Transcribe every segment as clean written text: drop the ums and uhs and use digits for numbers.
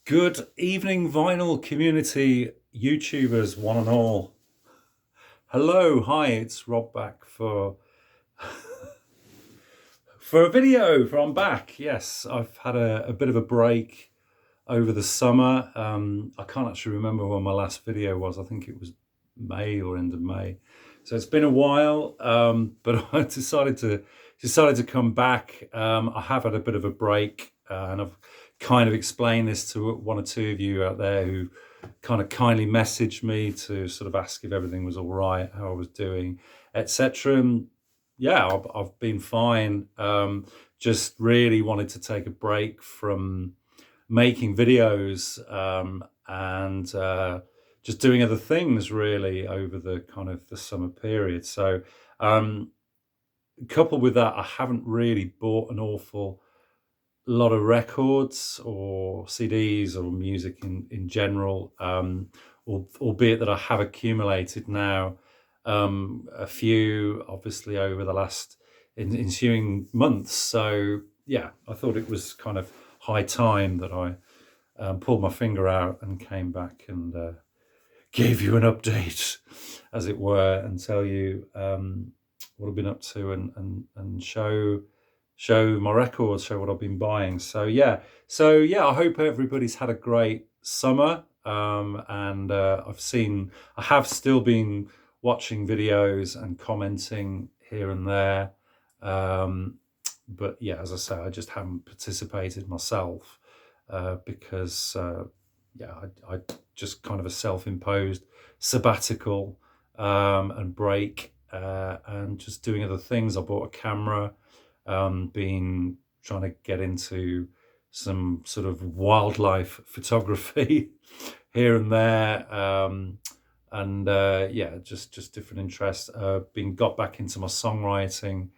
Good evening, vinyl community, YouTubers, one and all. Hello, hi, it's Rob back for a video. I'm back. Yes, I've had a bit of a break over the summer. I can't actually remember when my last video was. I think it was May or end of May. So it's been a while, but I decided to come back. I have had a bit of a break, and I've kind of explained this to one or two of you out there who kind of kindly messaged me to sort of ask if everything was all right, how I was doing, etc. And yeah, I've been fine. Just really wanted to take a break from making videos, and just doing other things really over the kind of the summer period. So um, coupled with that, I haven't really bought an awful lot of records or CDs or music in general, albeit that I have accumulated now a few, obviously, over the last ensuing months. So yeah, I thought it was kind of high time that I pulled my finger out and came back and gave you an update, as it were, and tell you what I've been up to and show my records, show what I've been buying. So yeah, I hope everybody's had a great summer. And I have still been watching videos and commenting here and there. But yeah, as I say, I just haven't participated myself because yeah, I just kind of a self-imposed sabbatical and break, and just doing other things. I bought a camera, been trying to get into some sort of wildlife photography here and there, and yeah, just different interests. Been got back into my songwriting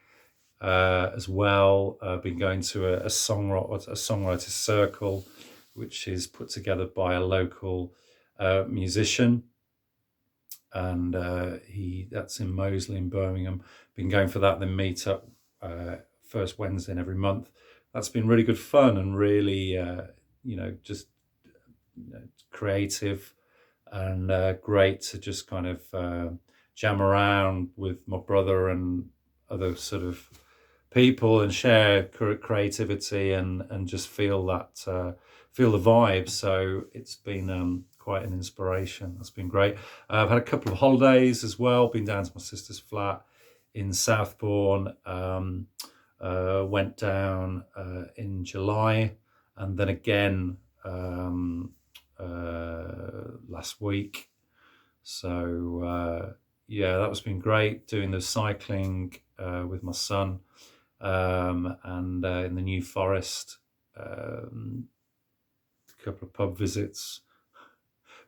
as well. Been going to a songwriter circle, which is put together by a local musician, and that's in Moseley in Birmingham. Been going for that, then meet up first Wednesday in every month. That's been really good fun and really just creative and great to just kind of jam around with my brother and other sort of people and share creativity and just feel feel the vibe. So it's been quite an inspiration. That's been great. I've had a couple of holidays as well. Been down to my sister's flat in Southbourne. Went down in July, and then again last week. So yeah, that was been great, doing the cycling with my son, and in the New Forest, a couple of pub visits,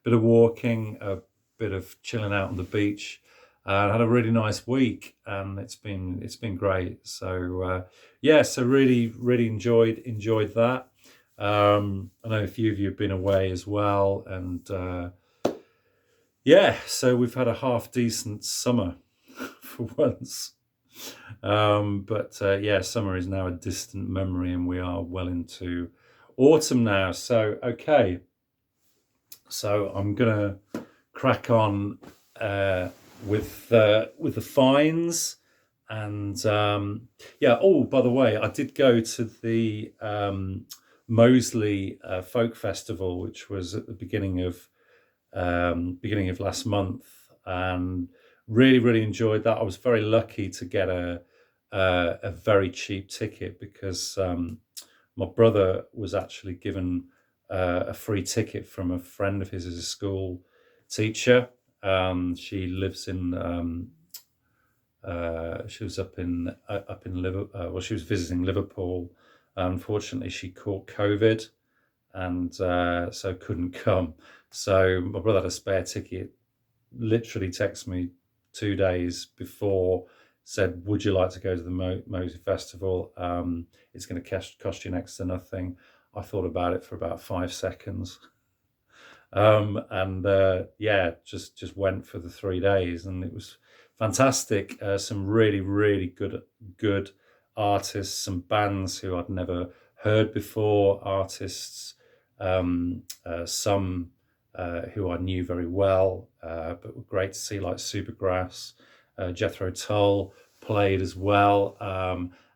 bit of walking, a bit of chilling out on the beach. I had a really nice week, and it's been great. So yeah, so really enjoyed that. I know a few of you have been away as well, and yeah, so we've had a half decent summer for once. But yeah, summer is now a distant memory, and we are well into autumn now. So okay, so I'm gonna crack on with the finds, and yeah. Oh, by the way, I did go to the Moseley Folk Festival, which was at the beginning of last month, and really enjoyed that. I was very lucky to get a very cheap ticket because my brother was actually given a free ticket from a friend of his as a school teacher. She lives in she was up in Liverpool. Well, she was visiting Liverpool. Unfortunately, she caught COVID, and so couldn't come. So my brother had a spare ticket. Literally texted me 2 days before, said, "Would you like to go to the Moseley Festival? It's going to cost you next to nothing." I thought about it for about 5 seconds, and yeah, just went for the 3 days, and it was fantastic. Some really good artists, some bands who I'd never heard before, artists some who I knew very well, but were great to see, like Supergrass. Jethro Tull played as well,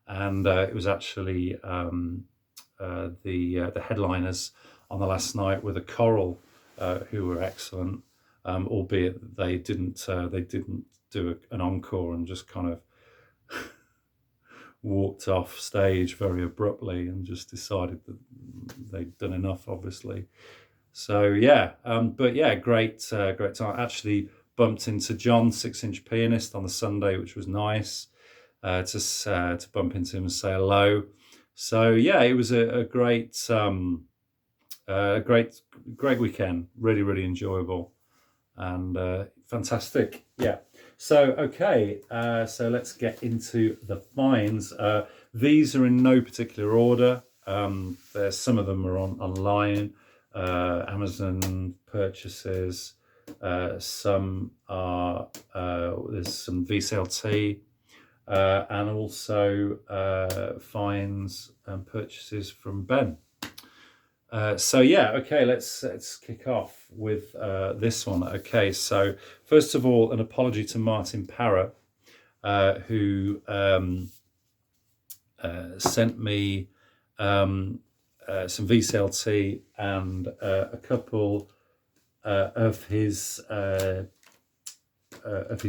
and it was actually the headliners on the last night were the Coral, who were excellent, albeit they didn't do an encore and just kind of walked off stage very abruptly and just decided that they'd done enough, obviously. So yeah, but yeah, great time. Actually bumped into John, 6-inch pianist, on the Sunday, which was nice to bump into him and say hello. So yeah, it was a great great weekend. Really enjoyable and fantastic. Yeah. So okay, so let's get into the finds. These are in no particular order. There's some of them are online, Amazon purchases. Some are there's some VCLT, and also finds and purchases from Ben. So yeah, okay, let's kick off with this one. Okay, so first of all, an apology to Martin Parrot, who sent me some VCLT and a couple of his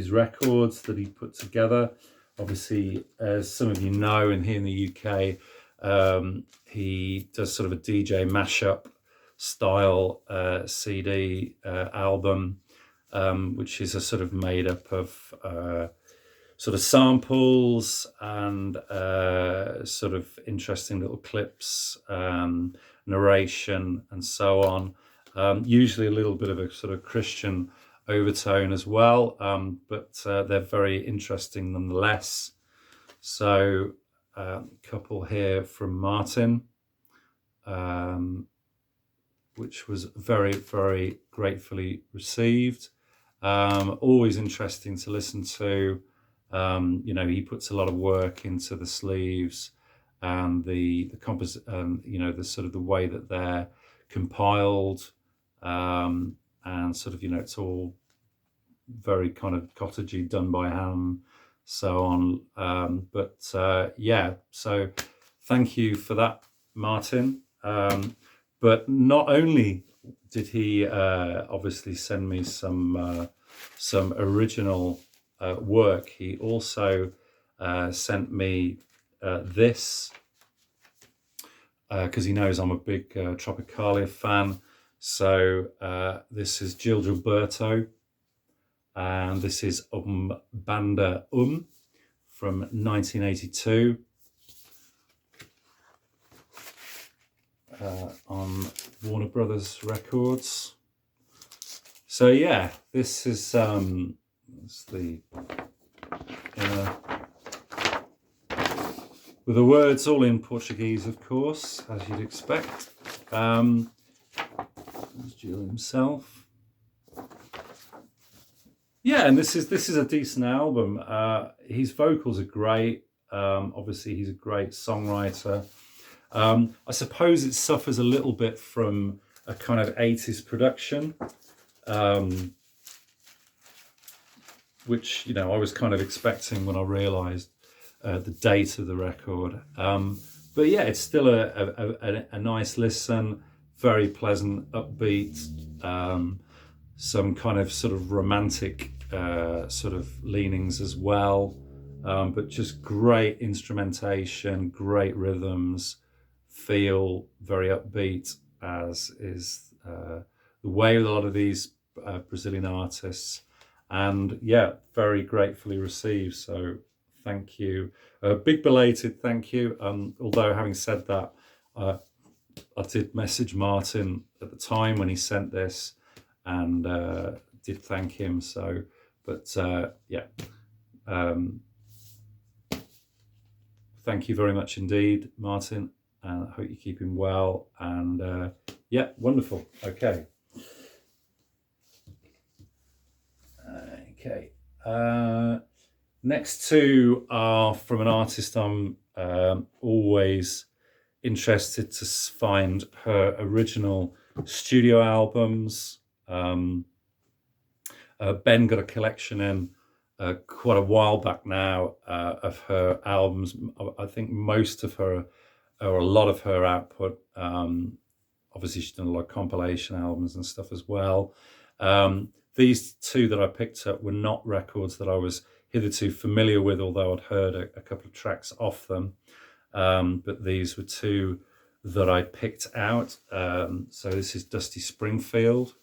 records that he put together. Obviously, as some of you know, and here in the UK, he does sort of a DJ mashup style CD album, which is a sort of made up of sort of samples and sort of interesting little clips, narration, and so on. Usually a little bit of a sort of Christian overtone as well, but they're very interesting nonetheless. So couple here from Martin, which was very gratefully received. Always interesting to listen to. He puts a lot of work into the sleeves and the the sort of the way that they're compiled, and sort of it's all very kind of cottagey, done by hand, so on. Yeah, so thank you for that, Martin. But not only did he obviously send me some original work, he also sent me this, because he knows I'm a big Tropicalia fan. So this is Gil Gilberto, and this is Banda from 1982 on Warner Brothers Records. So yeah, this is the with the words all in Portuguese, of course, as you'd expect. There's Gil himself. Yeah, and this is a decent album. His vocals are great. Obviously, he's a great songwriter. I suppose it suffers a little bit from a kind of 80s production, which I was kind of expecting when I realised the date of the record. But yeah, it's still a nice listen. Very pleasant, upbeat. Some kind of sort of romantic sort of leanings as well, but just great instrumentation, great rhythms, feel very upbeat, as is the way with a lot of these Brazilian artists. And yeah, very gratefully received. So thank you. A big belated thank you. Although having said that, I did message Martin at the time when he sent this, and did thank him. So, but yeah, thank you very much indeed, Martin. And I hope you're keeping well. And yeah, wonderful. Okay. Okay. Next two are from an artist I'm always interested to find her original studio albums. Ben got a collection in quite a while back now of her albums. I think most of her, or a lot of her output, obviously she's done a lot of compilation albums and stuff as well. These two that I picked up were not records that I was hitherto familiar with, although I'd heard a couple of tracks off them. But these were two that I picked out. So this is Dusty Springfield,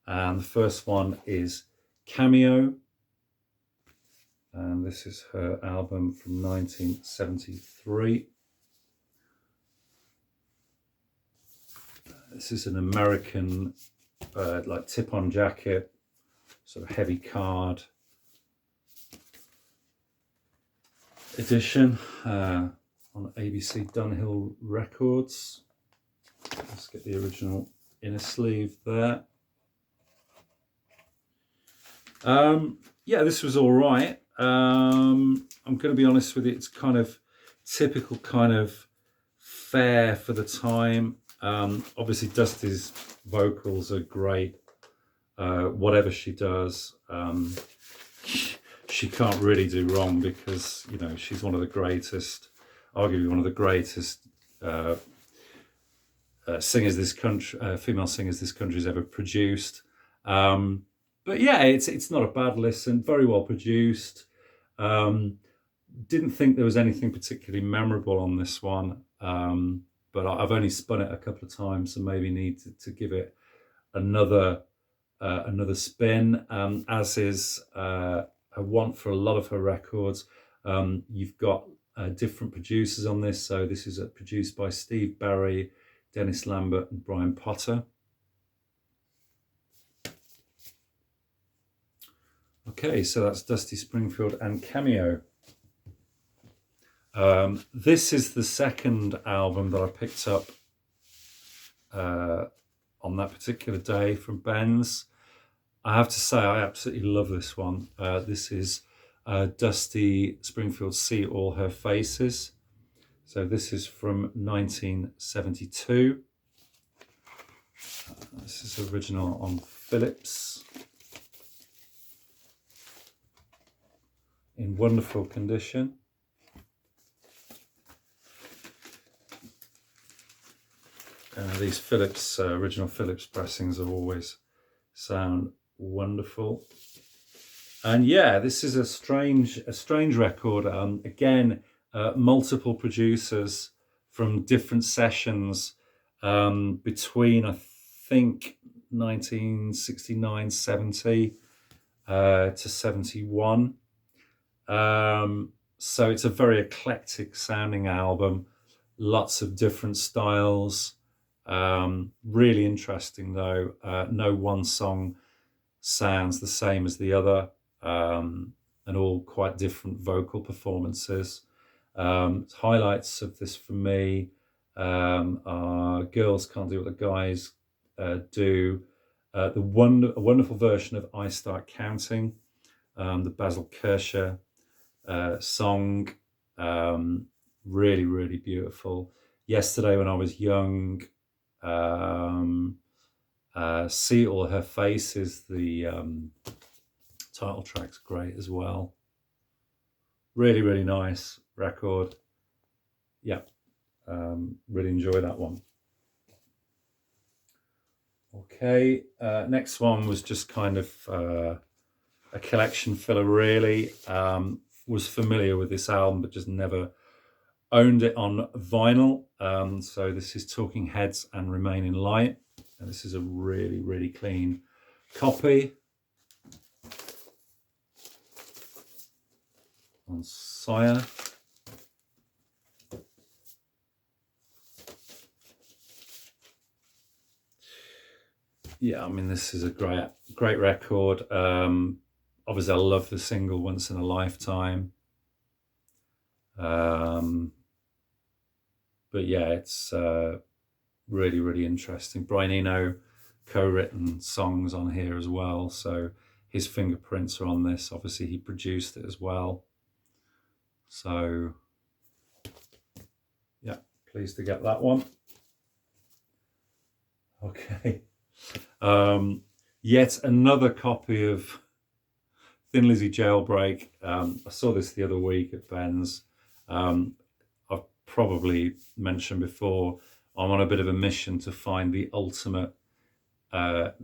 and the first one is Cameo, and this is her album from 1973. This is an American like tip-on jacket, sort of heavy card edition on ABC Dunhill Records. Let's get the original inner sleeve there. Yeah, this was all right. I'm going to be honest with you, it's kind of typical kind of fare for the time. Obviously Dusty's vocals are great. Whatever she does, she can't really do wrong, because, you know, she's one of the greatest, arguably one of the greatest singers this country, female singers this country's ever produced. But yeah, it's not a bad listen, very well produced. Didn't think there was anything particularly memorable on this one, but I've only spun it a couple of times, so maybe need to give it another spin, as is a want for a lot of her records. You've got different producers on this, so this is produced by Steve Barry, Dennis Lambert and Brian Potter. Okay, so that's Dusty Springfield and Cameo. This is the second album that I picked up on that particular day from Ben's. I have to say, I absolutely love this one. This is Dusty Springfield, See All Her Faces. So this is from 1972. This is original on Philips, in wonderful condition. These Philips, original Philips pressings have always sound wonderful. And yeah, this is a strange record. Again, multiple producers from different sessions between, I think, 1969, 70 to 71. So it's a very eclectic sounding album, lots of different styles. Really interesting though. No one song sounds the same as the other, and all quite different vocal performances. Highlights of this for me are Girls Can't Do What the Guys Do, a wonderful version of I Start Counting, the Basil Kersher song, really, really beautiful. Yesterday When I Was Young, See All Her Faces, the title track's great as well. Really, really nice record. Yeah, really enjoy that one. Okay, next one was just kind of a collection filler, really. Was familiar with this album, but just never owned it on vinyl. So this is Talking Heads and Remain in Light. And this is a really, really clean copy on Sire. Yeah, I mean, this is a great record. Obviously, I love the single Once in a Lifetime. But yeah, it's really, really interesting. Brian Eno co-written songs on here as well, so his fingerprints are on this. Obviously, he produced it as well. So yeah, pleased to get that one. Okay. Yet another copy of Thin Lizzy Jailbreak. I saw this the other week at Ben's. I've probably mentioned before, I'm on a bit of a mission to find the ultimate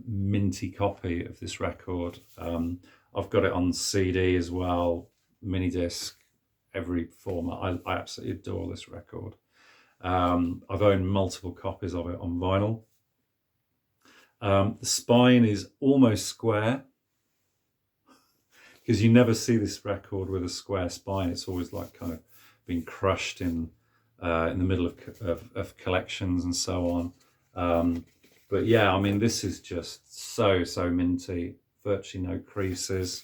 minty copy of this record. I've got it on CD as well, mini disc, every format. I absolutely adore this record. I've owned multiple copies of it on vinyl. The spine is almost square, because you never see this record with a square spine. It's always like kind of being crushed in the middle of collections and so on. But yeah, I mean, this is just so minty, virtually no creases.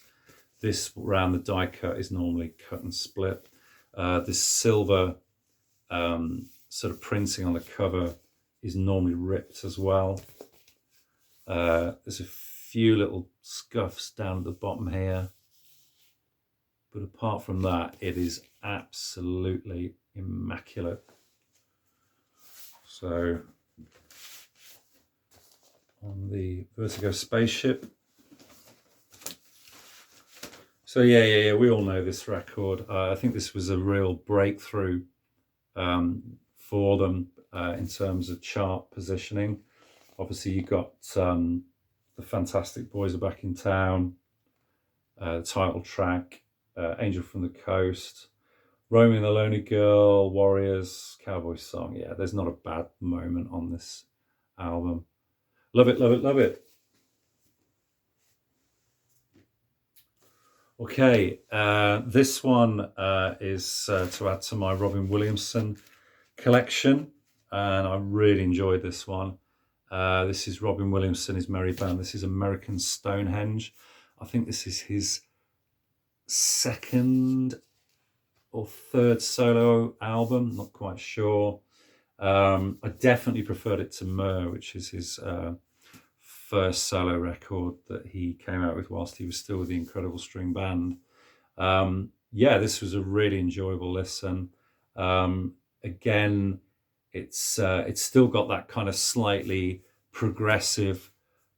This around the die cut is normally cut and split. This silver sort of printing on the cover is normally ripped as well. There's a few little scuffs down at the bottom here. But apart from that, it is absolutely immaculate. So on the Vertigo spaceship. So yeah, we all know this record. I think this was a real breakthrough for them in terms of chart positioning. Obviously, you got the Fantastic Boys Are Back in Town, the title track, Angel from the Coast, Romeo and the Lonely Girl, Warriors, Cowboy Song. Yeah, there's not a bad moment on this album. Love it, love it, love it. Okay, this one is to add to my Robin Williamson collection, and I really enjoyed this one. This is Robin Williamson, his Merry Band. This is American Stonehenge. I think this is his second or third solo album, not quite sure. I definitely preferred it to Myrrh, which is his first solo record that he came out with whilst he was still with the Incredible String Band. Yeah, this was a really enjoyable listen. Again, it's still got that kind of slightly progressive,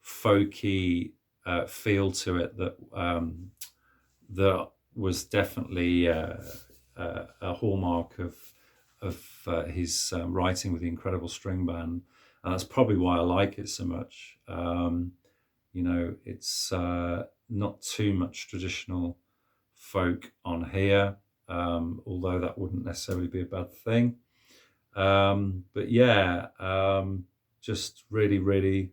folky feel to it that was definitely a hallmark of his writing with the Incredible String Band, and that's probably why I like it so much. You know, it's not too much traditional folk on here, although that wouldn't necessarily be a bad thing. But yeah, just really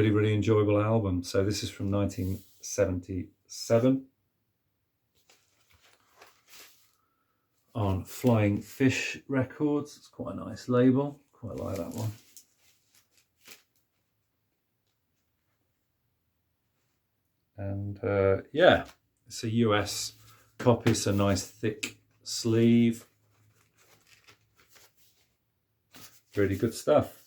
enjoyable album. So this is from 1977 on Flying Fish Records. It's quite a nice label. Quite like that one. And yeah, it's a US copy, so nice thick sleeve. Really good stuff.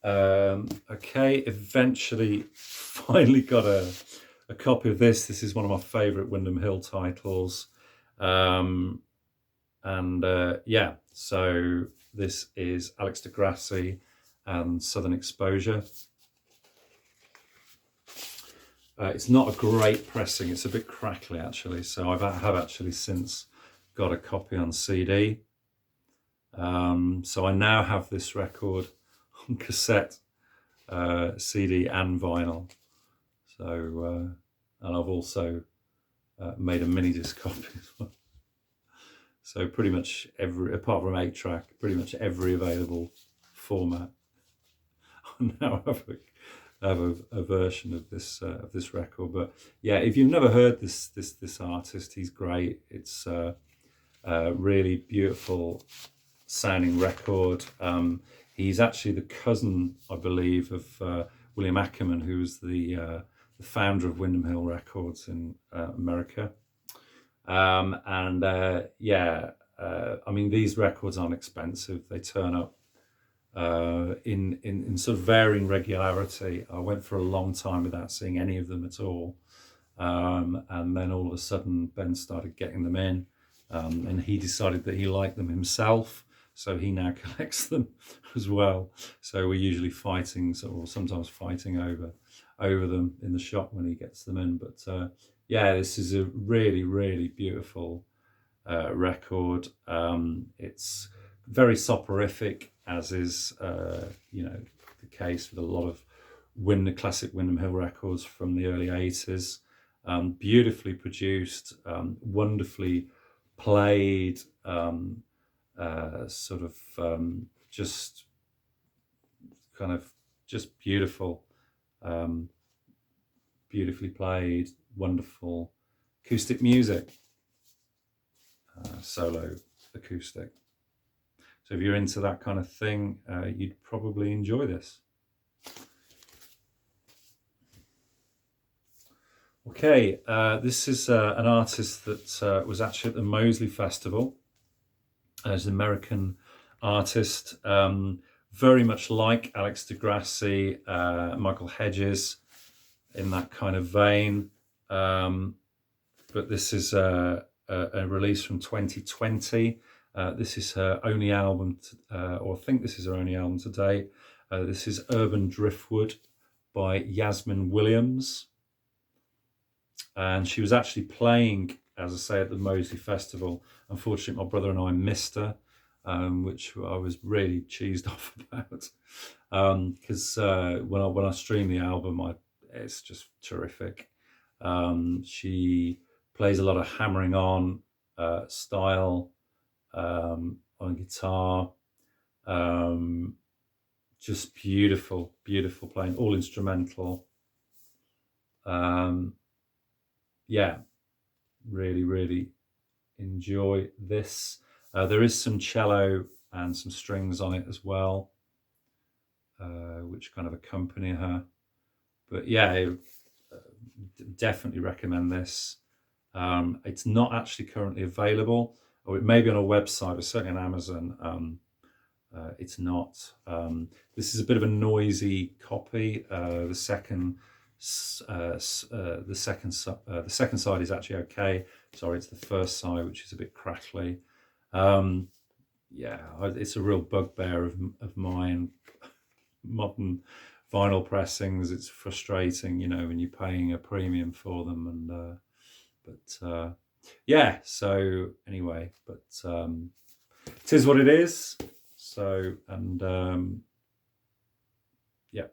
Okay, eventually finally got a copy of this. This is one of my favourite Windham Hill titles. Yeah, so this is Alex Degrassi and Southern Exposure. It's not a great pressing, it's a bit crackly actually, so I have actually since got a copy on CD. So I now have this record on cassette, CD and vinyl. So, and I've also made a mini disc copy as well. So pretty much every, apart from 8-track, pretty much every available format. I now have a version of this record. But yeah, if you've never heard this artist, he's great. It's a really beautiful sounding record. He's actually the cousin, I believe, of William Ackerman, who was the founder of Windham Hill Records in America. Yeah, I mean, these records aren't expensive. They turn up in sort of varying regularity. I went for a long time without seeing any of them at all. And then all of a sudden, Ben started getting them in. and he decided that he liked them himself, so he now collects them as well. So we're usually fighting, or sometimes fighting over them in the shop when he gets them in. But yeah, this is a really, really beautiful record. It's very soporific, as is the case with a lot of classic Windham Hill records from the early 80s. Beautifully produced, wonderfully played, just kind of just beautiful, beautifully played, wonderful acoustic music, solo acoustic. So if you're into that kind of thing, you'd probably enjoy this. Okay, this is an artist that was actually at the Moseley Festival. As an American artist, very much like Alex Degrassi, Michael Hedges, in that kind of vein. But this is a release from 2020. This is her only album, or I think this is her only album to date. This is Urban Driftwood by Yasmine Williams. And she was actually playing, as I say, at the Moseley Festival. Unfortunately, my brother and I missed her, which I was really cheesed off about. Because when I stream the album, it's just terrific. She plays a lot of hammering on style on guitar. Just beautiful, beautiful playing, all instrumental. Yeah, really, really enjoy this. There is some cello and some strings on it as well, which kind of accompany her. But yeah, definitely recommend this. It's not actually currently available, or it may be on a website, but certainly on Amazon. It's not. This is a bit of a noisy copy. The second side is actually okay. Sorry, it's the first side which is a bit crackly. Yeah, it's a real bugbear of mine. Modern vinyl pressings. It's frustrating, when you're paying a premium for them, and but yeah. So anyway, but it is what it is. So, and yeah.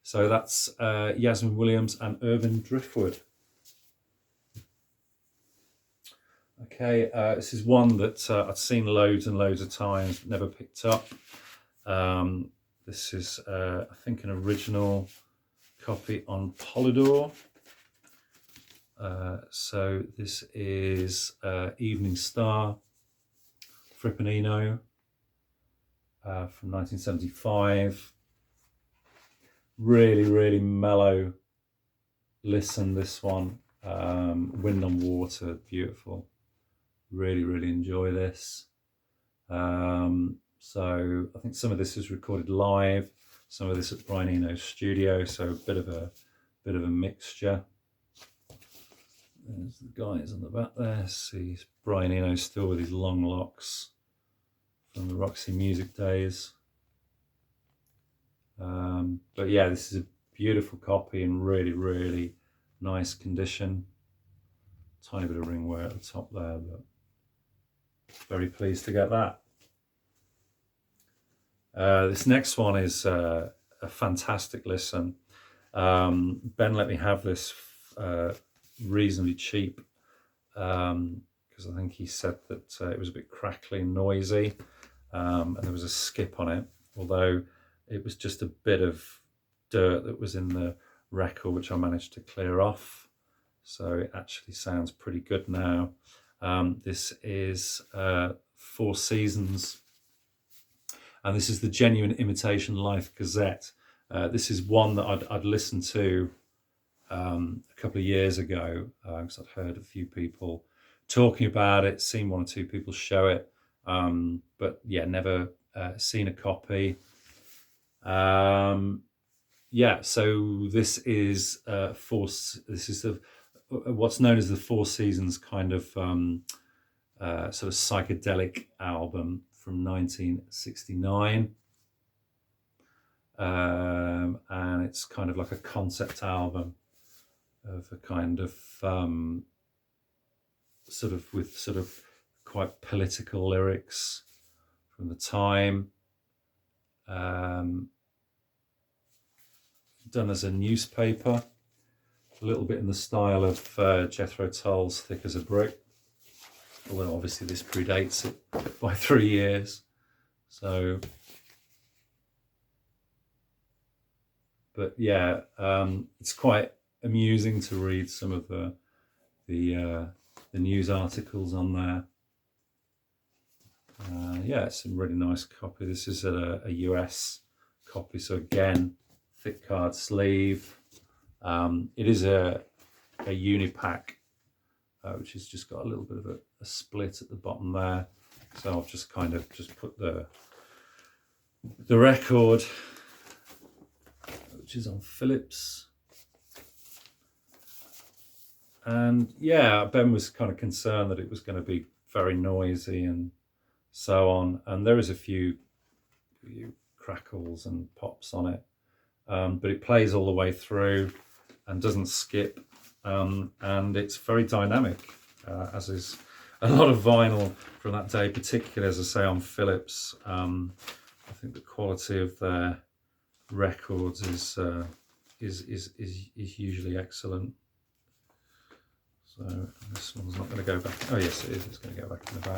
So that's Yasmine Williams and Urban Driftwood. Okay, this is one that I've seen loads and loads of times, but never picked up. This is, I think, an original copy on Polydor. So this is Evening Star, Frippinino, from 1975. Really, really mellow listen, this one. Wind on Water, beautiful. Really, really enjoy this. So I think some of this is recorded live, some of this at Brian Eno's studio, so a bit of a mixture. There's the guys on the back there. See Brian Eno still with his long locks from the Roxy Music days. But yeah, this is a beautiful copy in really, really nice condition. Tiny bit of ring wear at the top there, but very pleased to get that. This next one is a fantastic listen. Ben let me have this reasonably cheap, because I think he said that it was a bit crackly and noisy, and there was a skip on it, although it was just a bit of dirt that was in the record which I managed to clear off, so it actually sounds pretty good now. This is Four Seasons, and this is the Genuine Imitation Life Gazette. This is one that I'd listened to a couple of years ago, because I'd heard a few people talking about it, seen one or two people show it, but yeah, never seen a copy. Yeah, so this is what's known as the Four Seasons kind of sort of psychedelic album from 1969. And it's kind of like a concept album of a kind of sort of quite political lyrics from the time, done as a newspaper, a little bit in the style of Jethro Tull's Thick as a Brick, although obviously this predates it by 3 years. So, but yeah, it's quite amusing to read some of the news articles on there. Yeah, it's a really nice copy. This is a US copy, so again, thick card sleeve. It is a unipack, which has just got a little bit of a split at the bottom there. So I've just kind of just put the record, which is on Philips. And yeah, Ben was kind of concerned that it was going to be very noisy and so on. And there is a few crackles and pops on it, but it plays all the way through and doesn't skip. And it's very dynamic, as is a lot of vinyl from that day, particularly, as I say, on Philips. I think the quality of their records is usually excellent. So this one's not going to go back. Oh yes, it is. It's going to go back in the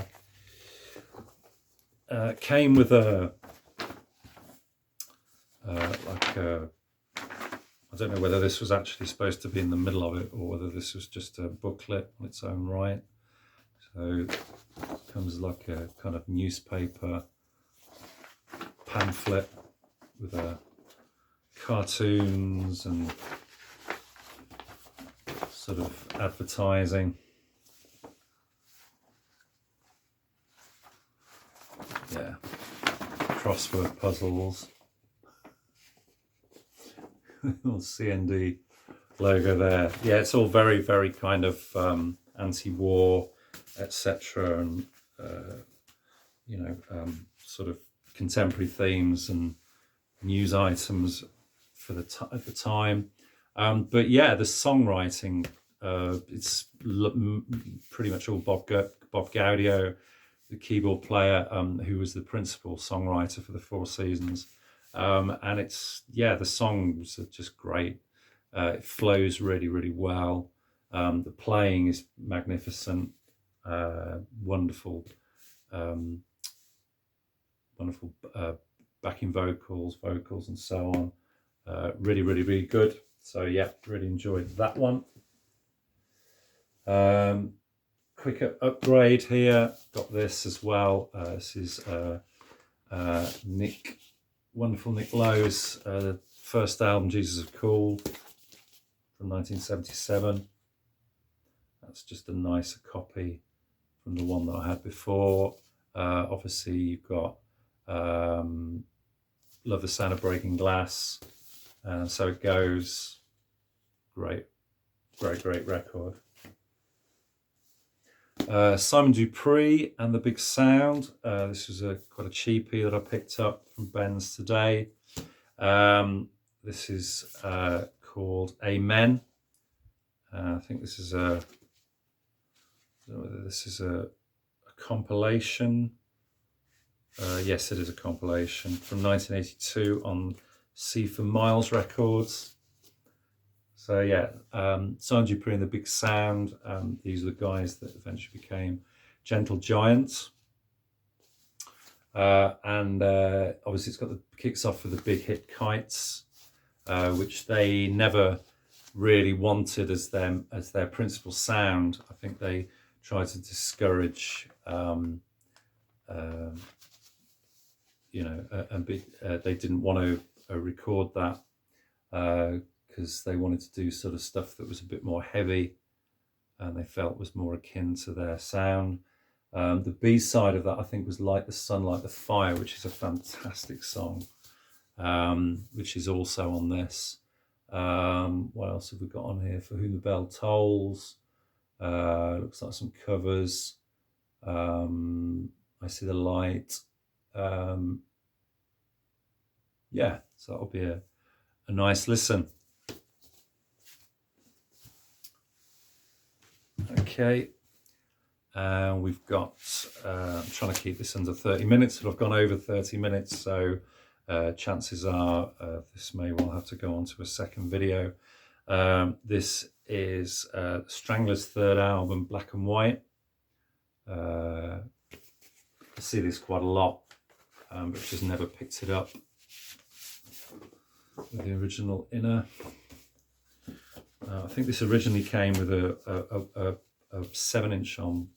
bag. Came with a I don't know whether this was actually supposed to be in the middle of it or whether this was just a booklet on its own right. So it comes like a kind of newspaper pamphlet with cartoons and sort of advertising. Yeah, crossword puzzles. Little CND logo there. Yeah, it's all very, very kind of anti-war, etc., and sort of contemporary themes and news items for at the time. But yeah, the songwriting, it's pretty much all Bob Gaudio, the keyboard player, who was the principal songwriter for the Four Seasons. And it's, yeah, the songs are just great. It flows really, really well. The playing is magnificent, wonderful, wonderful backing vocals and so on. Really, really, really good. So yeah, really enjoyed that one. Quick upgrade here. Got this as well. This is wonderful Nick Lowe's first album, Jesus Is Cool, from 1977. That's just a nicer copy from the one that I had before. Obviously, you've got Love the Sound of Breaking Glass, So It Goes. Great record. Simon Dupree and the Big Sound. This was quite a cheapie that I picked up from Ben's today. This is called Amen. I think this is I don't know whether this is a compilation. Yes, it is a compilation from 1982 on C for Miles Records. So yeah, Simon Dupree and the Big Sound. These are the guys that eventually became Gentle Giant. And obviously it's got the kicks off with the big hit Kites, which they never really wanted as their principal sound. I think they tried to discourage, and they didn't want to record that because they wanted to do sort of stuff that was a bit more heavy and they felt was more akin to their sound. The B-side of that, I think, was Light the Sun, Light the Fire, which is a fantastic song, which is also on this. What else have we got on here? For Whom the Bell Tolls. Looks like some covers. I See the Light. Yeah, so that'll be a nice listen. Okay, we've got, I'm trying to keep this under 30 minutes, but I've gone over 30 minutes, so chances are this may well have to go on to a second video. This is Strangler's third album, Black and White. I see this quite a lot, but just never picked it up with the original inner. I think this originally came with a 7-inch on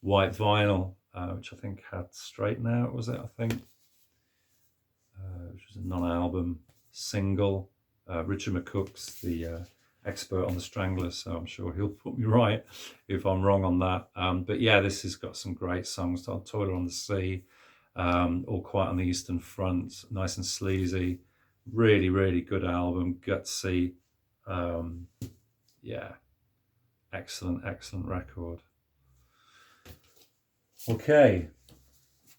white vinyl, which I think had Straighten Out, was it? I think, which was a non-album single. Richard McCook's the expert on the Stranglers, so I'm sure he'll put me right if I'm wrong on that. But yeah, this has got some great songs. Toilet on the Sea, All Quiet on the Eastern Front, nice and sleazy. Really, really good album, gutsy. Yeah, excellent record. Okay,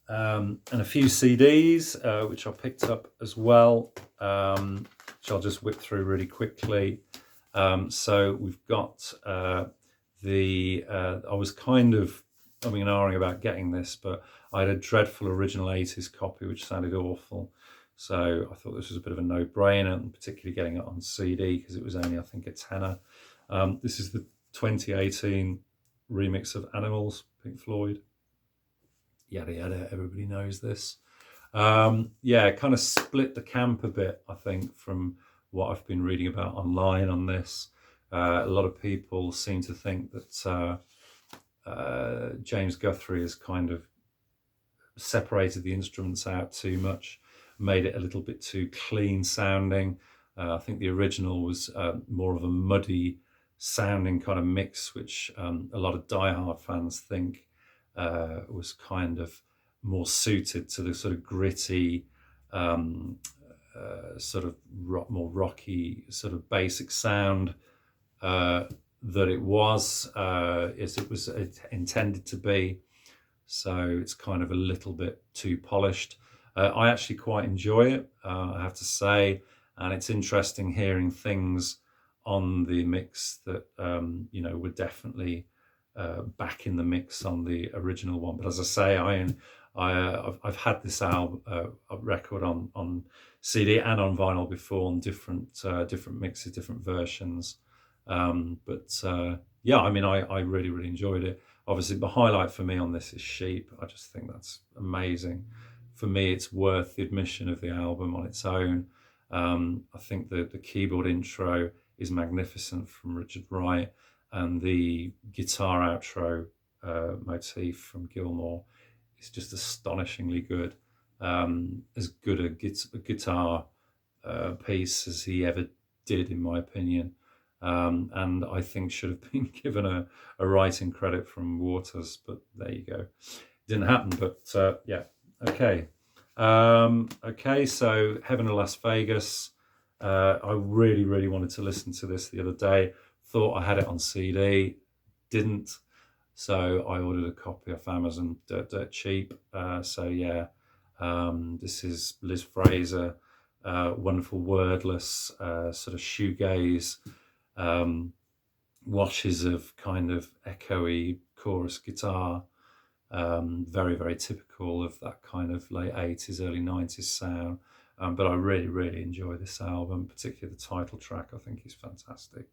and a few CDs which I picked up as well, which I'll just whip through really quickly. So we've got I was kind of umming and ahhing about getting this, but I had a dreadful original 80s copy which sounded awful. So I thought this was a bit of a no-brainer, and particularly getting it on CD because it was only, I think, a tenner. This is the 2018 remix of Animals, Pink Floyd. Yada yada, everybody knows this. Yeah, kind of split the camp a bit, I think, from what I've been reading about online on this. A lot of people seem to think that James Guthrie has kind of separated the instruments out too much, made it a little bit too clean sounding. I think the original was more of a muddy sounding kind of mix, which a lot of diehard fans think was kind of more suited to the sort of gritty, sort of more rocky, sort of basic sound that it was, as it was intended to be. So it's kind of a little bit too polished. I actually quite enjoy it, I have to say, and it's interesting hearing things on the mix that you know, were definitely back in the mix on the original one. But as I say, I've had this album record on CD and on vinyl before, on different mixes, different versions. But yeah, I mean, I really enjoyed it. Obviously, the highlight for me on this is Sheep. I just think that's amazing. For me, it's worth the admission of the album on its own. I think the keyboard intro is magnificent from Richard Wright, and the guitar outro motif from Gilmour is just astonishingly good. As good a guitar piece as he ever did, in my opinion. And I think should have been given a writing credit from Waters, but there you go. Didn't happen, but yeah, okay. Okay, so Heaven of Las Vegas. I really wanted to listen to this the other day. Thought I had it on CD, didn't. So I ordered a copy off Amazon, dirt cheap. So yeah, this is Liz Fraser, wonderful wordless, sort of shoegaze, washes of kind of echoey chorus guitar, very typical of that kind of late 80s, early 90s sound. But I really enjoy this album, particularly the title track. I think is fantastic.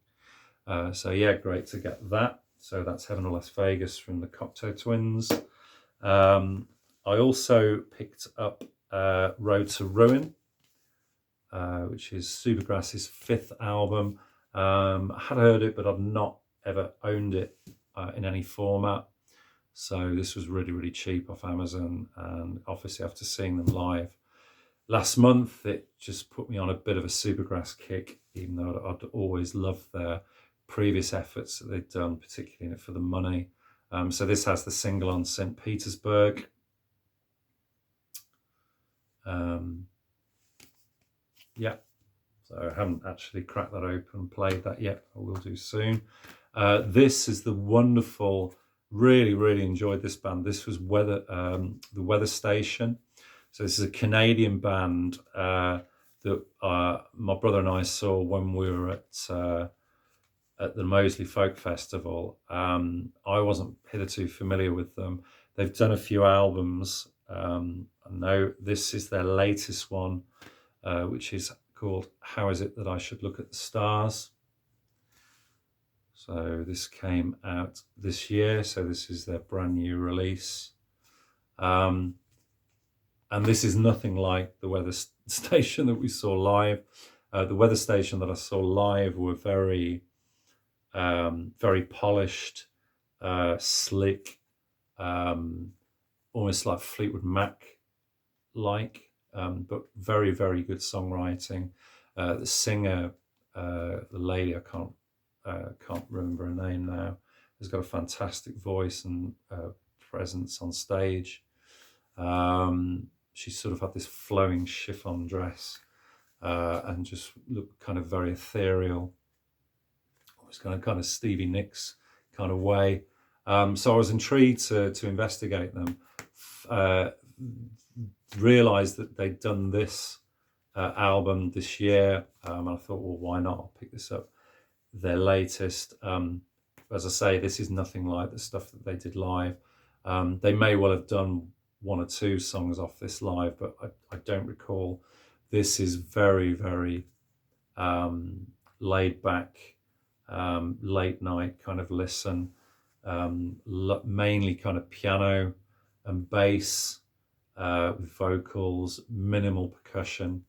So yeah, great to get that. So that's Heaven of Las Vegas from the Cocteau Twins. I also picked up Road to Ruin, which is Degrassi's 5th album. I had heard it, but I've not ever owned it in any format. So this was really cheap off Amazon, and obviously after seeing them live last month, it just put me on a bit of a Supergrass kick, even though I'd always loved their previous efforts that they'd done, particularly in it for the money. So this has the single on St. Petersburg. Yeah, so I haven't actually cracked that open, played that yet. I will do soon. This is the wonderful Really enjoyed this band. This was the Weather Station. So this is a Canadian band that my brother and I saw when we were at the Moseley Folk Festival. I wasn't hitherto familiar with them. They've done a few albums. I know this is their latest one, which is called How Is It That I Should Look at the Stars? So this came out this year. So this is their brand new release. And this is nothing like the Weather Station that we saw live. The Weather Station that I saw live were very polished, slick, almost like Fleetwood Mac like, but very good songwriting. The singer, the lady, I can't remember her name now, has got a fantastic voice and presence on stage. She sort of had this flowing chiffon dress and just looked kind of very ethereal. It was kind of Stevie Nicks kind of way. So I was intrigued to investigate them. Realised that they'd done this album this year, and I thought, well, why not? I'll pick this up. Their latest. As I say, this is nothing like the stuff that they did live. They may well have done one or two songs off this live, but I don't recall. This is very laid back, late night kind of listen, mainly kind of piano and bass with vocals, minimal percussion.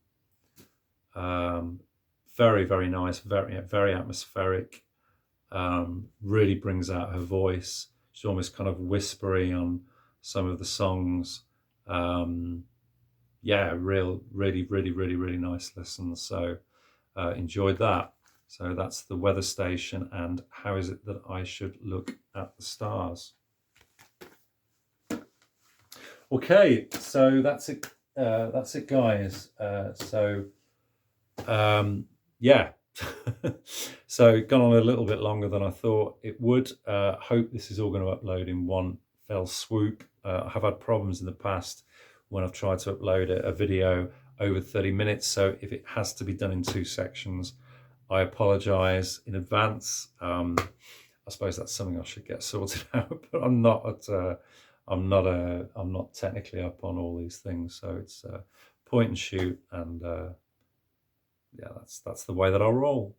Very nice, very atmospheric. Really brings out her voice. She's almost kind of whispery on some of the songs. Yeah, really nice listen. So enjoyed that. So that's the Weather Station and How Is It That I Should Look at the Stars? Okay, so that's it. That's it, guys. Yeah. So gone on a little bit longer than I thought it would. Hope this is all going to upload in one fell swoop. I have had problems in the past when I've tried to upload a video over 30 minutes. So if it has to be done in two sections, I apologize in advance. I suppose that's something I should get sorted out, but I'm not technically up on all these things. So it's point and shoot, and yeah, that's the way that I'll roll.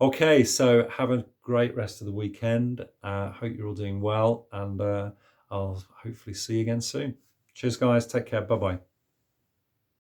Okay, so have a great rest of the weekend. Hope you're all doing well, and I'll hopefully see you again soon. Cheers, guys. Take care. Bye-bye.